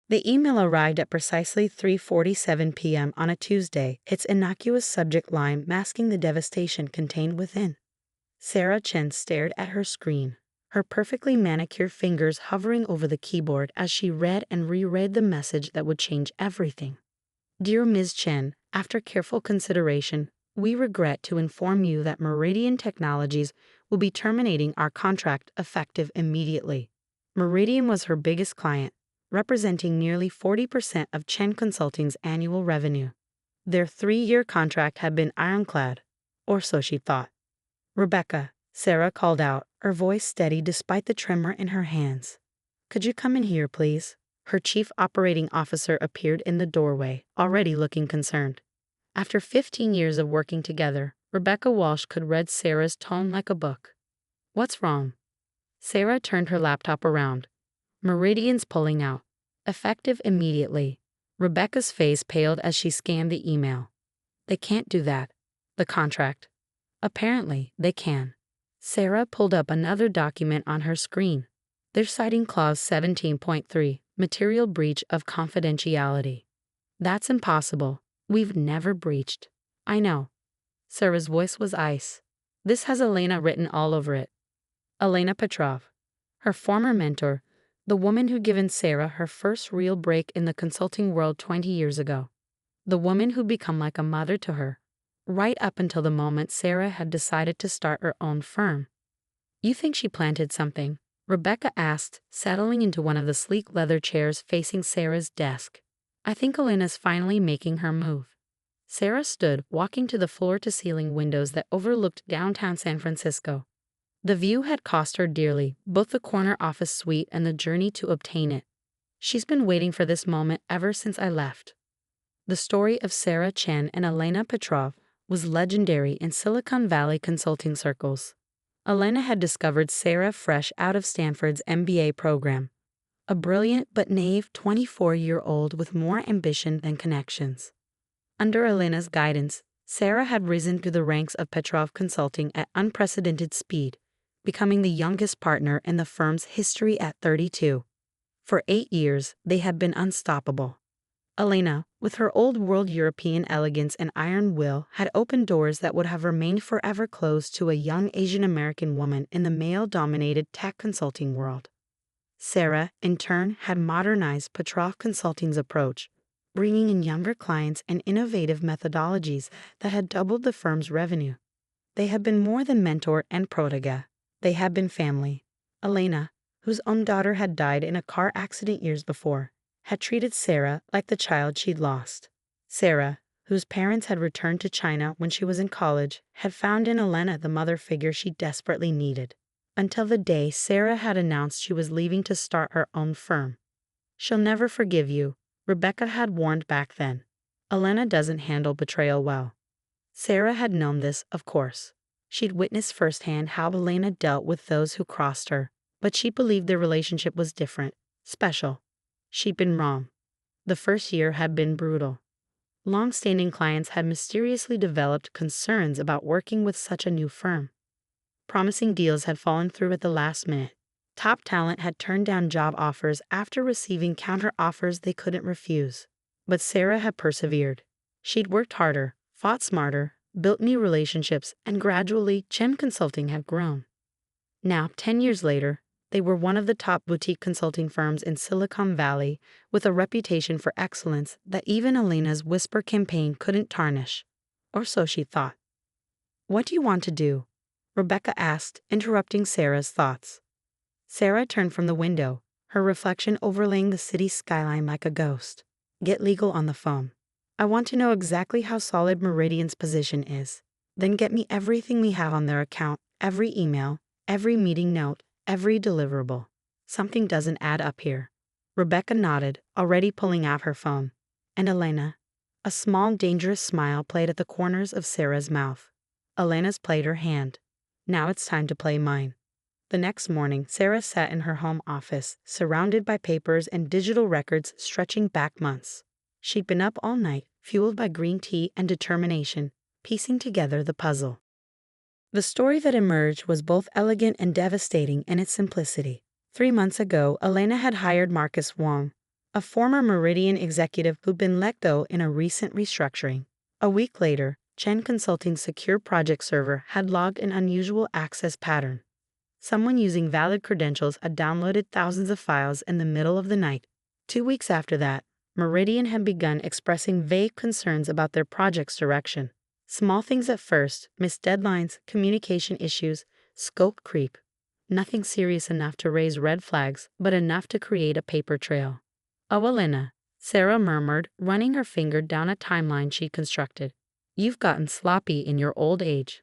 The email arrived at precisely 3:47 p.m. on a Tuesday, its innocuous subject line masking the devastation contained within. Sarah Chen stared at her screen, her perfectly manicured fingers hovering over the keyboard as she read and reread the message that would change everything. Dear Ms. Chen, after careful consideration, we regret to inform you that Meridian Technologies will be terminating our contract effective immediately. Meridian was her biggest client, representing nearly 40% of Chen Consulting's annual revenue. Their 3-year contract had been ironclad, or so she thought. Rebecca, Sarah called out, her voice steady despite the tremor in her hands. Could you come in here, please? Her chief operating officer appeared in the doorway, already looking concerned. After 15 years of working together, Rebecca Walsh could read Sarah's tone like a book. What's wrong? Sarah turned her laptop around. Meridian's pulling out. Effective immediately. Rebecca's face paled as she scanned the email. They can't do that. The contract. Apparently, they can. Sarah pulled up another document on her screen. They're citing Clause 17.3, Material Breach of Confidentiality. That's impossible. We've never breached. I know. Sarah's voice was ice. This has Elena written all over it. Elena Petrov. Her former mentor, the woman who'd given Sarah her first real break in the consulting world 20 years ago. The woman who'd become like a mother to her, right up until the moment Sarah had decided to start her own firm. You think she planted something? Rebecca asked, settling into one of the sleek leather chairs facing Sarah's desk. I think Elena's finally making her move. Sarah stood, walking to the floor-to-ceiling windows that overlooked downtown San Francisco. The view had cost her dearly, both the corner office suite and the journey to obtain it. She's been waiting for this moment ever since I left. The story of Sarah Chen and Elena Petrov was legendary in Silicon Valley consulting circles. Elena had discovered Sarah fresh out of Stanford's MBA program, a brilliant but naive 24-year-old with more ambition than connections. Under Elena's guidance, Sarah had risen through the ranks of Petrov Consulting at unprecedented speed, becoming the youngest partner in the firm's history at 32. For 8 years, they had been unstoppable. Elena, with her old-world European elegance and iron will, had opened doors that would have remained forever closed to a young Asian-American woman in the male-dominated tech consulting world. Sarah, in turn, had modernized Petrov Consulting's approach, bringing in younger clients and innovative methodologies that had doubled the firm's revenue. They had been more than mentor and protege. They had been family. Elena, whose own daughter had died in a car accident years before, had treated Sarah like the child she'd lost. Sarah, whose parents had returned to China when she was in college, had found in Elena the mother figure she desperately needed. Until the day Sarah had announced she was leaving to start her own firm. She'll never forgive you, Rebecca had warned back then. Elena doesn't handle betrayal well. Sarah had known this, of course. She'd witnessed firsthand how Elena dealt with those who crossed her, but she believed their relationship was different, special. She'd been wrong. The first year had been brutal. Long-standing clients had mysteriously developed concerns about working with such a new firm. Promising deals had fallen through at the last minute. Top talent had turned down job offers after receiving counter-offers they couldn't refuse. But Sarah had persevered. She'd worked harder, fought smarter, built new relationships, and gradually Chen Consulting had grown. Now, 10 years later, they were one of the top boutique consulting firms in Silicon Valley, with a reputation for excellence that even Elena's whisper campaign couldn't tarnish. Or so she thought. What do you want to do? Rebecca asked, interrupting Sarah's thoughts. Sarah turned from the window, her reflection overlaying the city skyline like a ghost. Get legal on the phone. I want to know exactly how solid Meridian's position is. Then get me everything we have on their account, every email, every meeting note, every deliverable. Something doesn't add up here. Rebecca nodded, already pulling out her phone. And Elena? A small, dangerous smile played at the corners of Sarah's mouth. Elena's played her hand. Now it's time to play mine. The next morning, Sarah sat in her home office, surrounded by papers and digital records stretching back months. She'd been up all night, fueled by green tea and determination, piecing together the puzzle. The story that emerged was both elegant and devastating in its simplicity. 3 months ago, Elena had hired Marcus Wong, a former Meridian executive who'd been let go in a recent restructuring. A week later, Chen Consulting's secure project server had logged an unusual access pattern. Someone using valid credentials had downloaded thousands of files in the middle of the night. 2 weeks after that, Meridian had begun expressing vague concerns about their project's direction. Small things at first: missed deadlines, communication issues, scope creep. Nothing serious enough to raise red flags, but enough to create a paper trail. "Oh, Elena," Sarah murmured, running her finger down a timeline she'd constructed. "You've gotten sloppy in your old age."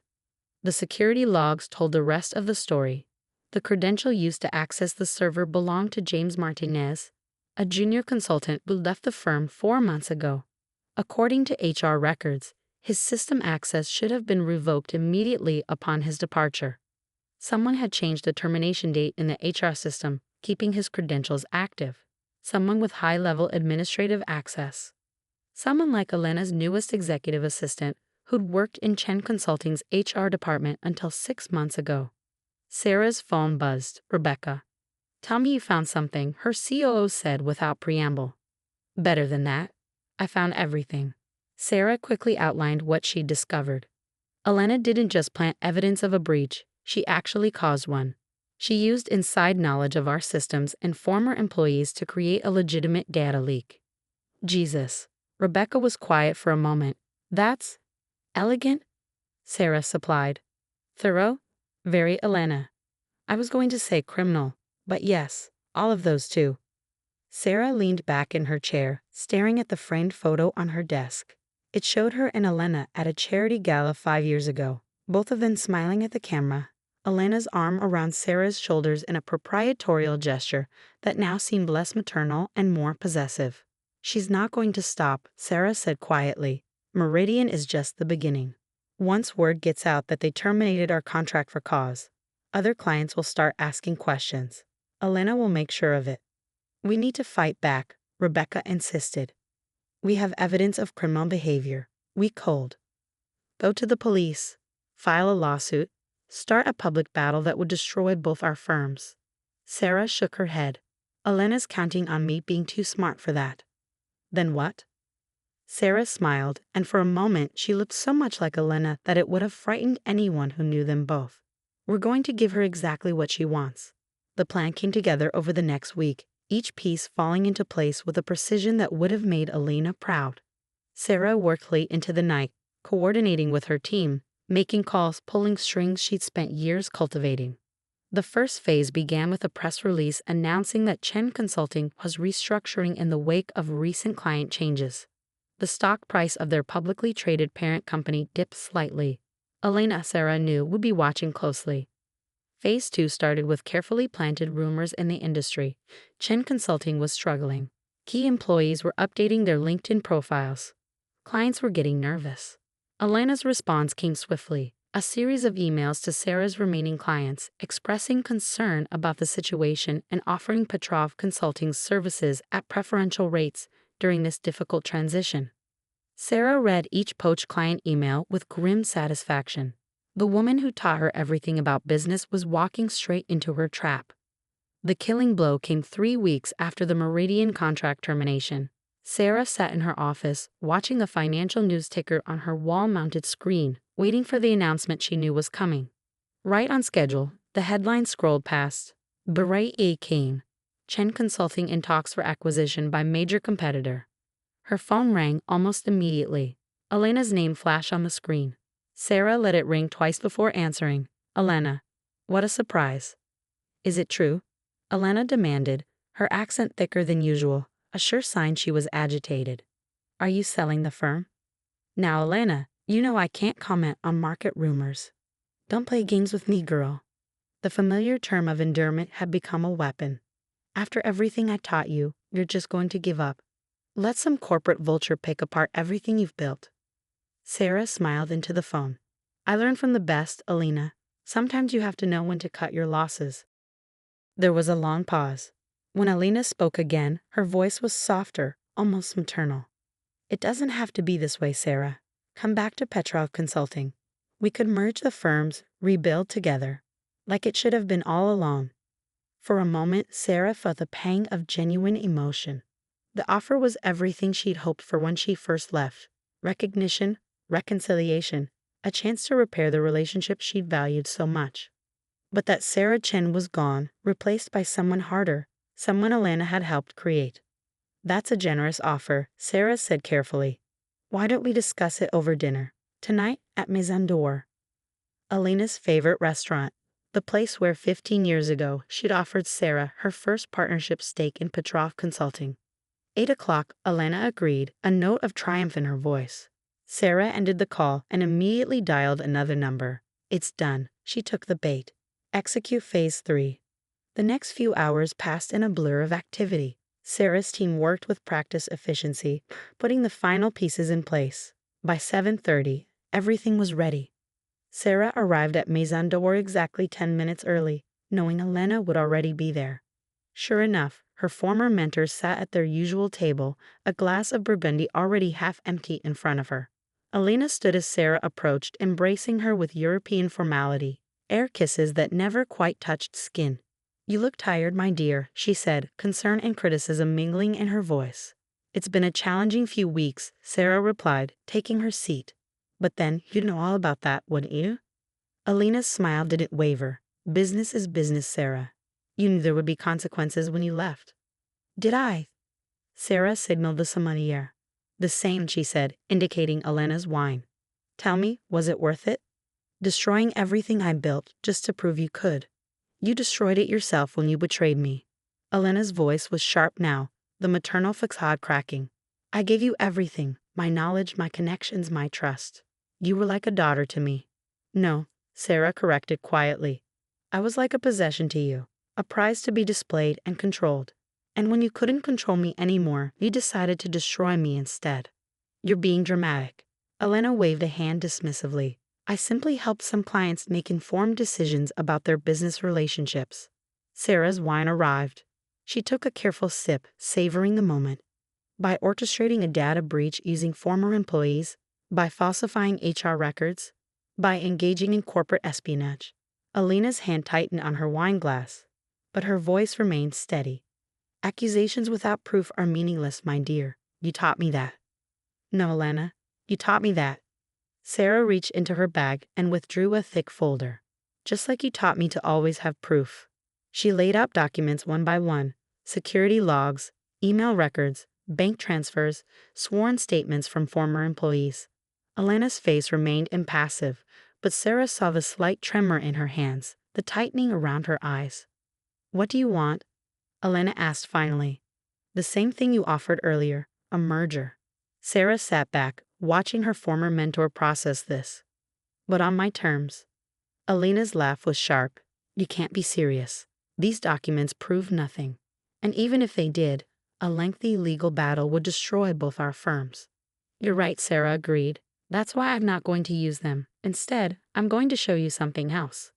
The security logs told the rest of the story. The credential used to access the server belonged to James Martinez, a junior consultant who left the firm 4 months ago. According to HR records, his system access should have been revoked immediately upon his departure. Someone had changed the termination date in the HR system, keeping his credentials active. Someone with high-level administrative access. Someone like Elena's newest executive assistant, who'd worked in Chen Consulting's HR department until 6 months ago. Sarah's phone buzzed. "Rebecca, tell me you found something," her COO said without preamble. "Better than that. I found everything." Sarah quickly outlined what she'd discovered. Elena didn't just plant evidence of a breach, she actually caused one. She used inside knowledge of our systems and former employees to create a legitimate data leak. Jesus. Rebecca was quiet for a moment. "That's elegant," Sarah supplied. "Thorough? Very Elena. I was going to say criminal, but yes, all of those too." Sarah leaned back in her chair, staring at the framed photo on her desk. It showed her and Elena at a charity gala 5 years ago, both of them smiling at the camera, Elena's arm around Sarah's shoulders in a proprietorial gesture that now seemed less maternal and more possessive. "She's not going to stop," Sarah said quietly. "Meridian is just the beginning. Once word gets out that they terminated our contract for cause, other clients will start asking questions. Elena will make sure of it." "We need to fight back," Rebecca insisted. "We have evidence of criminal behavior. We cold. Go to the police, file a lawsuit, start a public battle that would destroy both our firms." Sarah shook her head. "Elena's counting on me being too smart for that." "Then what?" Sarah smiled, and for a moment she looked so much like Elena that it would have frightened anyone who knew them both. "We're going to give her exactly what she wants." The plan came together over the next week, each piece falling into place with a precision that would have made Elena proud. Sarah worked late into the night, coordinating with her team, making calls, pulling strings she'd spent years cultivating. The first phase began with a press release announcing that Chen Consulting was restructuring in the wake of recent client changes. The stock price of their publicly traded parent company dipped slightly. Elena, Sarah knew, would be watching closely. Phase 2 started with carefully planted rumors in the industry. Chen Consulting was struggling. Key employees were updating their LinkedIn profiles. Clients were getting nervous. Elena's response came swiftly, a series of emails to Sarah's remaining clients, expressing concern about the situation and offering Petrov Consulting's services at preferential rates during this difficult transition. Sarah read each poached client email with grim satisfaction. The woman who taught her everything about business was walking straight into her trap. The killing blow came 3 weeks after the Meridian contract termination. Sarah sat in her office, watching a financial news ticker on her wall-mounted screen, waiting for the announcement she knew was coming. Right on schedule, the headline scrolled past. Beret A. Kane, Chen Consulting in talks for acquisition by major competitor. Her phone rang almost immediately. Elena's name flashed on the screen. Sarah let it ring twice before answering. "Elena, what a surprise." "Is it true?" Elena demanded, her accent thicker than usual, a sure sign she was agitated. "Are you selling the firm?" "Now, Elena, you know I can't comment on market rumors." "Don't play games with me, girl." The familiar term of endearment had become a weapon. "After everything I taught you, you're just going to give up. Let some corporate vulture pick apart everything you've built." Sarah smiled into the phone. "I learned from the best, Elena. Sometimes you have to know when to cut your losses." There was a long pause. When Elena spoke again, her voice was softer, almost maternal. "It doesn't have to be this way, Sarah. Come back to Petrov Consulting. We could merge the firms, rebuild together, like it should have been all along." For a moment, Sarah felt a pang of genuine emotion. The offer was everything she'd hoped for when she first left: recognition, reconciliation, a chance to repair the relationship she'd valued so much. But that Sarah Chen was gone, replaced by someone harder, someone Alana had helped create. "That's a generous offer," Sarah said carefully. "Why don't we discuss it over dinner? Tonight at Maison d'Or." Alana's favorite restaurant, the place where 15 years ago she'd offered Sarah her first partnership stake in Petrov Consulting. 8 o'clock, Alana agreed, a note of triumph in her voice. Sarah ended the call and immediately dialed another number. "It's done." She took the bait. Execute Phase 3. The next few hours passed in a blur of activity. Sarah's team worked with practice efficiency, putting the final pieces in place. By 7:30, everything was ready. Sarah arrived at Maison d'Or exactly 10 minutes early, knowing Alana would already be there. Sure enough, her former mentors sat at their usual table, a glass of Burgundy already half empty in front of her. Alana stood as Sarah approached, embracing her with European formality, air kisses that never quite touched skin. "You look tired, my dear," she said, concern and criticism mingling in her voice. "It's been a challenging few weeks," Sarah replied, taking her seat. "But then, you'd know all about that, wouldn't you?" Alana's smile didn't waver. "Business is business, Sarah. You knew there would be consequences when you left." "Did I?" Sarah signaled the sommelier. "The same," she said, indicating Alana's wine. "Tell me, was it worth it? Destroying everything I built just to prove you could. You destroyed it yourself when you betrayed me." Alana's voice was sharp now, the maternal facade cracking. "I gave you everything, my knowledge, my connections, my trust. You were like a daughter to me." "No," Sarah corrected quietly. "I was like a possession to you, a prize to be displayed and controlled. And when you couldn't control me anymore, you decided to destroy me instead." "You're being dramatic." Alana waved a hand dismissively. "I simply helped some clients make informed decisions about their business relationships." Sarah's wine arrived. She took a careful sip, savoring the moment. By orchestrating a data breach using former employees, by falsifying HR records, by engaging in corporate espionage. Alana's hand tightened on her wine glass, but her voice remained steady. "Accusations without proof are meaningless, my dear. You taught me that." "No, Alana, you taught me that." Sarah reached into her bag and withdrew a thick folder. "Just like you taught me to always have proof." She laid out documents one by one: security logs, email records, bank transfers, sworn statements from former employees. Alana's face remained impassive, but Sarah saw the slight tremor in her hands, the tightening around her eyes. "What do you want?" Alana asked finally. "The same thing you offered earlier, a merger." Sarah sat back, watching her former mentor process this. "But on my terms." Alana's laugh was sharp. "You can't be serious. These documents prove nothing. And even if they did, a lengthy legal battle would destroy both our firms." "You're right," Sarah agreed. "That's why I'm not going to use them. Instead, I'm going to show you something else."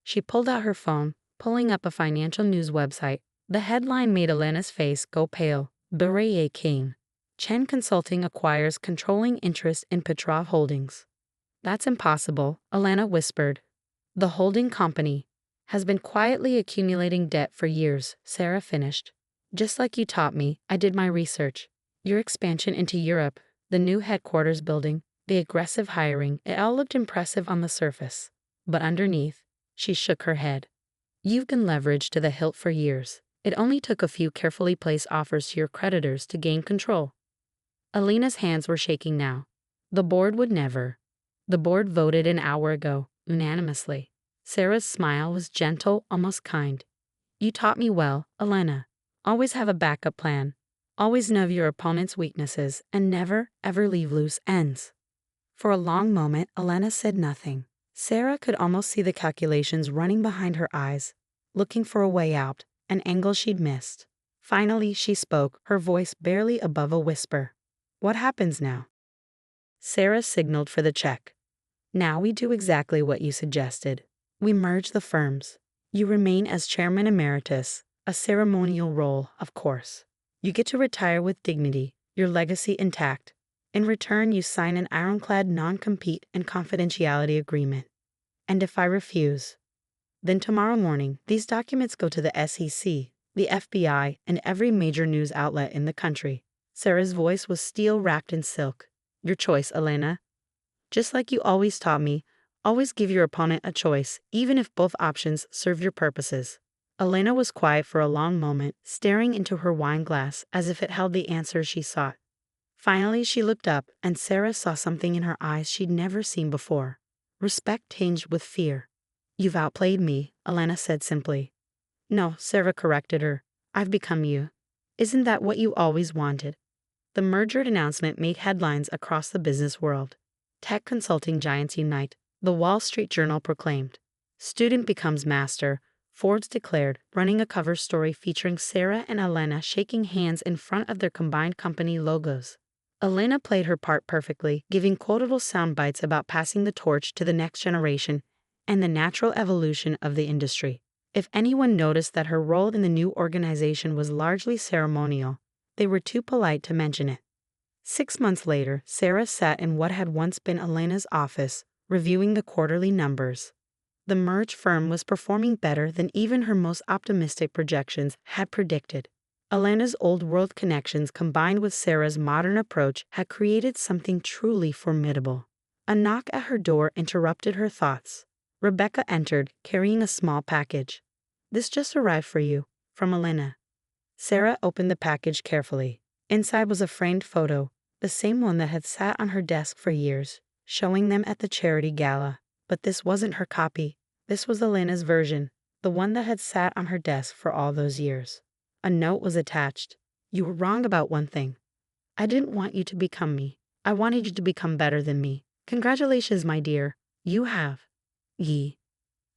She pulled out her phone, pulling up a financial news website. The headline made Alana's face go pale. "Beret King. Chen Consulting acquires controlling interest in Petrov Holdings." "That's impossible," Alana whispered. "The holding company has been quietly accumulating debt for years," Sarah finished. "Just like you taught me, I did my research. Your expansion into Europe, the new headquarters building, the aggressive hiring, it all looked impressive on the surface. But underneath," she shook her head, "you've been leveraged to the hilt for years. It only took a few carefully placed offers to your creditors to gain control." Alana's hands were shaking now. "The board would never." "The board voted an hour ago, unanimously." Sarah's smile was gentle, almost kind. "You taught me well, Alana. Always have a backup plan. Always know your opponent's weaknesses, and never, ever leave loose ends." For a long moment, Alana said nothing. Sarah could almost see the calculations running behind her eyes, looking for a way out, an angle she'd missed. Finally, she spoke, her voice barely above a whisper. "What happens now?" Sarah signaled for the check. "Now we do exactly what you suggested. We merge the firms. You remain as chairman emeritus, a ceremonial role, of course. You get to retire with dignity, your legacy intact. In return, you sign an ironclad non-compete and confidentiality agreement. And if I refuse, then tomorrow morning, these documents go to the SEC. the FBI, and every major news outlet in the country. Sarah's voice was steel wrapped in silk. Your choice, Elena. Just like you always taught me, always give your opponent a choice, even if both options serve your purposes. Elena was quiet for a long moment, staring into her wine glass as if it held the answer she sought. Finally, she looked up, and Sarah saw something in her eyes she'd never seen before. Respect tinged with fear. You've outplayed me, Elena said simply. No, Sarah corrected her. I've become you. Isn't that what you always wanted? The merger announcement made headlines across the business world. Tech consulting giants unite, the Wall Street Journal proclaimed. Student becomes master, Forbes declared, running a cover story featuring Sarah and Elena shaking hands in front of their combined company logos. Elena played her part perfectly, giving quotable sound bites about passing the torch to the next generation and the natural evolution of the industry. If anyone noticed that her role in the new organization was largely ceremonial, they were too polite to mention it. 6 months later, Sarah sat in what had once been Elena's office, reviewing the quarterly numbers. The merged firm was performing better than even her most optimistic projections had predicted. Elena's old-world connections combined with Sarah's modern approach had created something truly formidable. A knock at her door interrupted her thoughts. Rebecca entered, carrying a small package. This just arrived for you, from Elena. Sarah opened the package carefully. Inside was a framed photo, the same one that had sat on her desk for years, showing them at the charity gala. But this wasn't her copy. This was Elena's version, the one that had sat on her desk for all those years. A note was attached. You were wrong about one thing. I didn't want you to become me. I wanted you to become better than me. Congratulations, my dear. You have. Ye.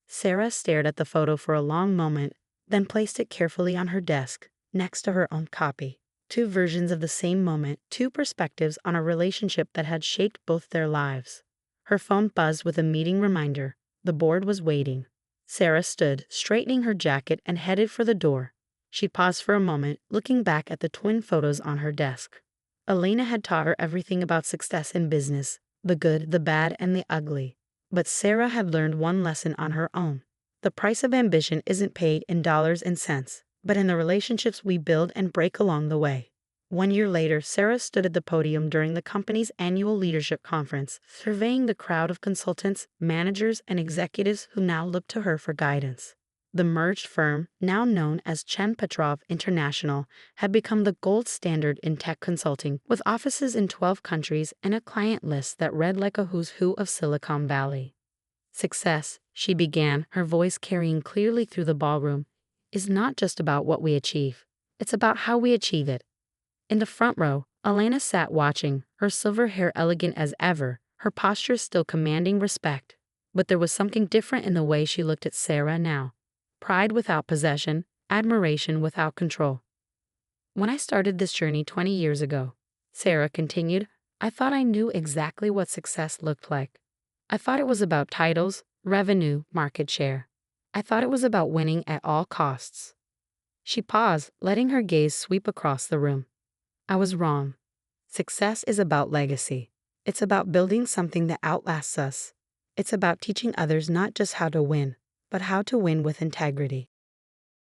Sarah stared at the photo for a long moment, then placed it carefully on her desk, next to her own copy. Two versions of the same moment, two perspectives on a relationship that had shaped both their lives. Her phone buzzed with a meeting reminder. The board was waiting. Sarah stood, straightening her jacket, and headed for the door. She paused for a moment, looking back at the twin photos on her desk. Elena had taught her everything about success in business, the good, the bad, and the ugly. But Sarah had learned one lesson on her own. The price of ambition isn't paid in dollars and cents, but in the relationships we build and break along the way. 1 year later, Sarah stood at the podium during the company's annual leadership conference, surveying the crowd of consultants, managers, and executives who now looked to her for guidance. The merged firm, now known as Chen Petrov International, had become the gold standard in tech consulting, with offices in 12 countries and a client list that read like a who's who of Silicon Valley. Success, she began, her voice carrying clearly through the ballroom, is not just about what we achieve. It's about how we achieve it. In the front row, Elena sat watching, her silver hair elegant as ever, her posture still commanding respect. But there was something different in the way she looked at Sarah now. Pride without possession, admiration without control. When I started this journey 20 years ago, Sarah continued, I thought I knew exactly what success looked like. I thought it was about titles, revenue, market share. I thought it was about winning at all costs. She paused, letting her gaze sweep across the room. I was wrong. Success is about legacy. It's about building something that outlasts us. It's about teaching others not just how to win, but how to win with integrity.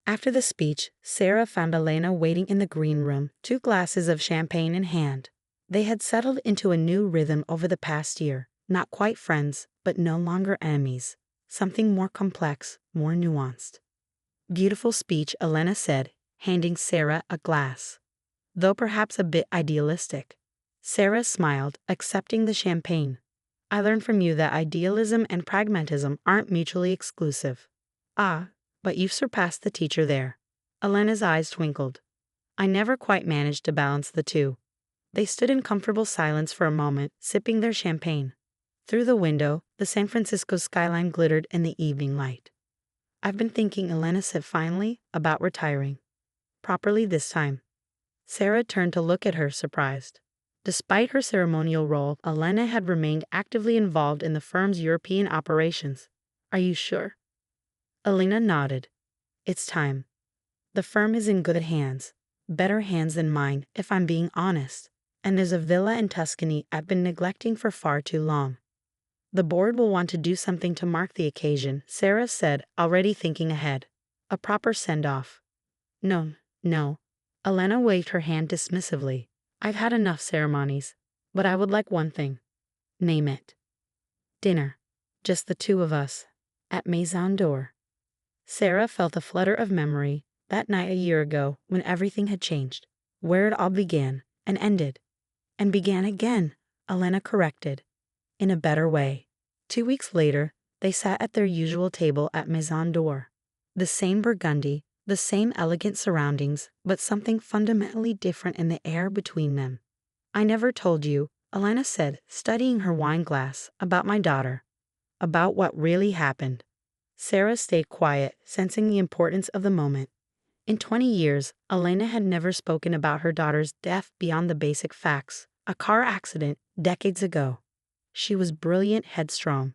After the speech, Sarah found Elena waiting in the green room, 2 glasses of champagne in hand. They had settled into a new rhythm over the past year, not quite friends, but no longer enemies. Something more complex, more nuanced. Beautiful speech, Elena said, handing Sarah a glass. Though perhaps a bit idealistic. Sarah smiled, accepting the champagne. I learned from you that idealism and pragmatism aren't mutually exclusive. Ah, but you've surpassed the teacher there. Elena's eyes twinkled. I never quite managed to balance the two. They stood in comfortable silence for a moment, sipping their champagne. Through the window, the San Francisco skyline glittered in the evening light. I've been thinking, Elena said finally, about retiring. Properly this time. Sarah turned to look at her, surprised. Despite her ceremonial role, Elena had remained actively involved in the firm's European operations. Are you sure? Elena nodded. It's time. The firm is in good hands. Better hands than mine, if I'm being honest. And there's a villa in Tuscany I've been neglecting for far too long. The board will want to do something to mark the occasion, Sarah said, already thinking ahead. A proper send-off. No, no. Elena waved her hand dismissively. I've had enough ceremonies. But I would like one thing. Name it. Dinner. Just the two of us. At Maison d'Or. Sarah felt a flutter of memory, that night a year ago when everything had changed. Where it all began and ended. And began again, Elena corrected. In a better way. 2 weeks later, they sat at their usual table at Maison d'Or. The same Burgundy, the same elegant surroundings, but something fundamentally different in the air between them. I never told you, Elena said, studying her wine glass, about my daughter. About what really happened. Sarah stayed quiet, sensing the importance of the moment. In 20 years, Elena had never spoken about her daughter's death beyond the basic facts. A car accident, decades ago. She was brilliant, headstrong.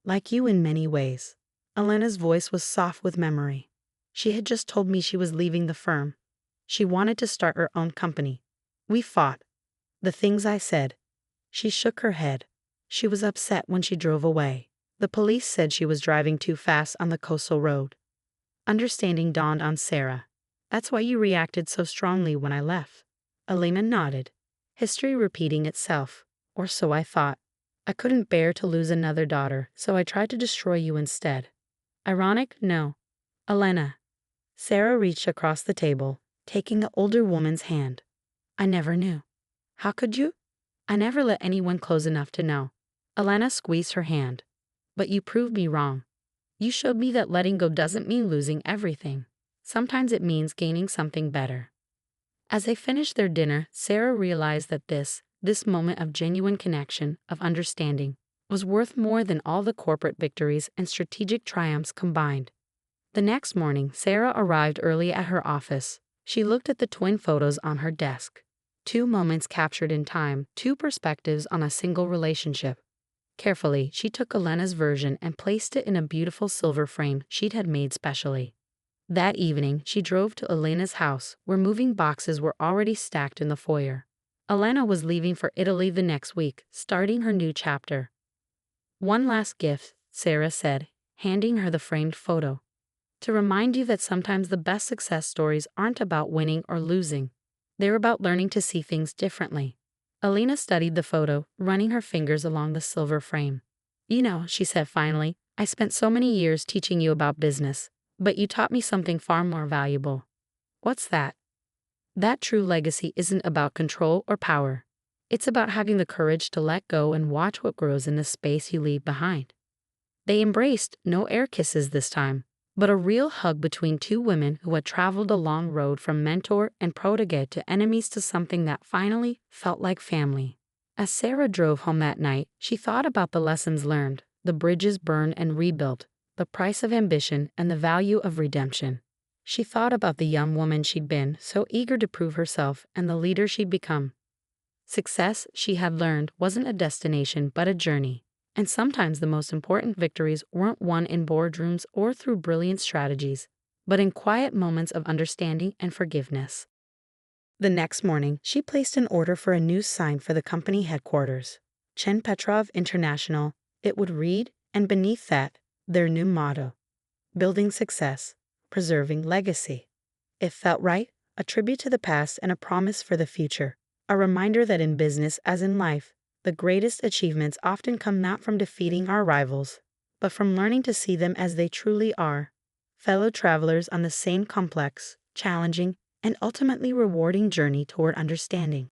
Like you in many ways. Elena's voice was soft with memory. She had just told me she was leaving the firm. She wanted to start her own company. We fought. The things I said. She shook her head. She was upset when she drove away. The police said she was driving too fast on the coastal road. Understanding dawned on Sarah. That's why you reacted so strongly when I left. Elena nodded. History repeating itself. Or so I thought. I couldn't bear to lose another daughter, so I tried to destroy you instead. Ironic? No. Elena. Sarah reached across the table, taking the older woman's hand. I never knew. How could you? I never let anyone close enough to know. Elena squeezed her hand. But you proved me wrong. You showed me that letting go doesn't mean losing everything. Sometimes it means gaining something better. As they finished their dinner, Sarah realized that this moment of genuine connection, of understanding, was worth more than all the corporate victories and strategic triumphs combined. The next morning, Sarah arrived early at her office. She looked at the twin photos on her desk. 2 moments captured in time, 2 perspectives on a single relationship. Carefully, she took Elena's version and placed it in a beautiful silver frame she'd had made specially. That evening, she drove to Elena's house, where moving boxes were already stacked in the foyer. Elena was leaving for Italy the next week, starting her new chapter. One last gift, Sarah said, handing her the framed photo. To remind you that sometimes the best success stories aren't about winning or losing. They're about learning to see things differently. Elena studied the photo, running her fingers along the silver frame. You know, she said finally, I spent so many years teaching you about business, but you taught me something far more valuable. What's that? That true legacy isn't about control or power. It's about having the courage to let go and watch what grows in the space you leave behind. They embraced, no air kisses this time, but a real hug between 2 women who had traveled a long road from mentor and protege to enemies to something that finally felt like family. As Sarah drove home that night, she thought about the lessons learned, the bridges burned and rebuilt, the price of ambition and the value of redemption. She thought about the young woman she'd been, so eager to prove herself, and the leader she'd become. Success, she had learned, wasn't a destination but a journey. And sometimes the most important victories weren't won in boardrooms or through brilliant strategies, but in quiet moments of understanding and forgiveness. The next morning, she placed an order for a new sign for the company headquarters. Chen Petrov International, it would read, and beneath that, their new motto. Building success, preserving legacy. It felt right, a tribute to the past and a promise for the future. A reminder that in business as in life, the greatest achievements often come not from defeating our rivals, but from learning to see them as they truly are. Fellow travelers on the same complex, challenging, and ultimately rewarding journey toward understanding.